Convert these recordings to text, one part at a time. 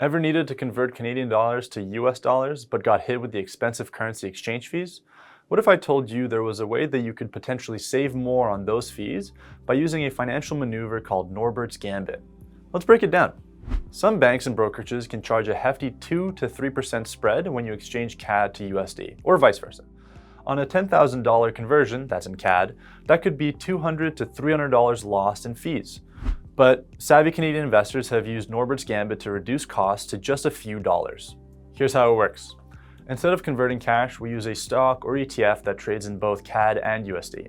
Ever needed to convert Canadian dollars to US dollars but got hit with the expensive currency exchange fees? What if I told you there was a way that you could potentially save more on those fees by using a financial maneuver called Norbert's Gambit? Let's break it down. Some banks and brokerages can charge a hefty 2 to 3% spread when you exchange CAD to USD, or vice versa. On a $10,000 conversion, that's in CAD, that could be $200 to $300 lost in fees. But savvy Canadian investors have used Norbert's Gambit to reduce costs to just a few dollars. Here's how it works. Instead of converting cash, we use a stock or ETF that trades in both CAD and USD.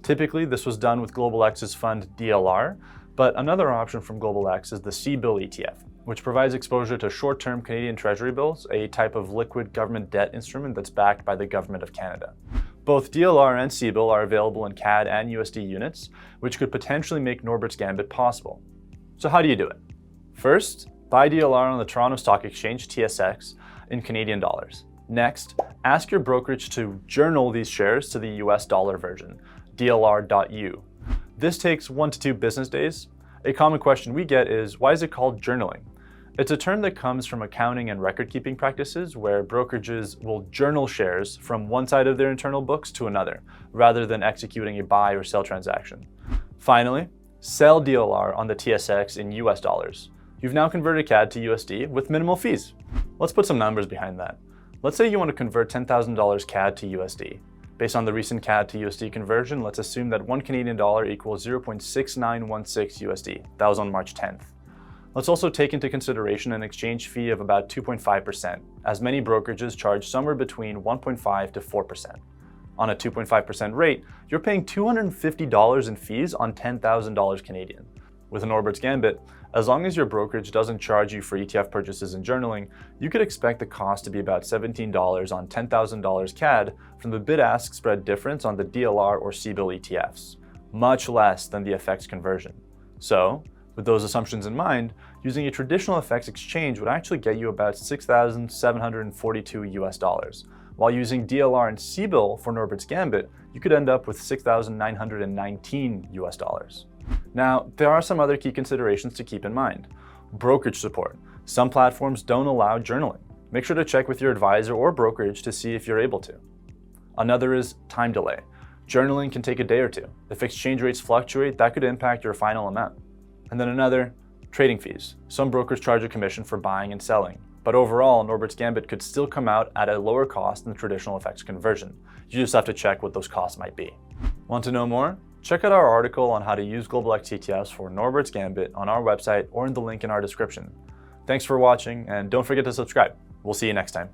Typically, this was done with Global X's fund DLR, but another option from Global X is the CBIL ETF, which provides exposure to short-term Canadian Treasury bills, a type of liquid government debt instrument that's backed by the Government of Canada. Both DLR and CBIL are available in CAD and USD units, which could potentially make Norbert's Gambit possible. So how do you do it? First, buy DLR on the Toronto Stock Exchange, TSX, in Canadian dollars. Next, ask your brokerage to journal these shares to the US dollar version, DLR.U. This takes 1 to 2 business days. A common question we get is, why is it called journaling? It's a term that comes from accounting and record-keeping practices where brokerages will journal shares from one side of their internal books to another, rather than executing a buy or sell transaction. Finally, sell DLR on the TSX in US dollars. You've now converted CAD to USD with minimal fees. Let's put some numbers behind that. Let's say you want to convert $10,000 CAD to USD. Based on the recent CAD to USD conversion, let's assume that 1 Canadian dollar equals 0.6916 USD. That was on March 10th. Let's also take into consideration an exchange fee of about 2.5%, as many brokerages charge somewhere between 1.5 to 4%. On a 2.5% rate, you're paying $250 in fees on $10,000 Canadian. With Norbert's Gambit, as long as your brokerage doesn't charge you for ETF purchases and journaling, you could expect the cost to be about $17 on $10,000 CAD from the bid-ask spread difference on the DLR or CBIL ETFs, much less than the FX conversion. So, with those assumptions in mind, using a traditional FX exchange would actually get you about $6,742 US dollars. While using DLR and CBIL for Norbert's Gambit, you could end up with $6,919 US dollars. Now, there are some other key considerations to keep in mind. Brokerage support. Some platforms don't allow journaling. Make sure to check with your advisor or brokerage to see if you're able to. Another is time delay. Journaling can take a day or two. If exchange rates fluctuate, that could impact your final amount. And then another, trading fees. Some brokers charge a commission for buying and selling, but overall, Norbert's Gambit could still come out at a lower cost than traditional FX conversion. You just have to check what those costs might be. Want to know more? Check out our article on how to use Global X ETFs for Norbert's Gambit on our website or in the link in our description. Thanks for watching, and don't forget to subscribe. We'll see you next time.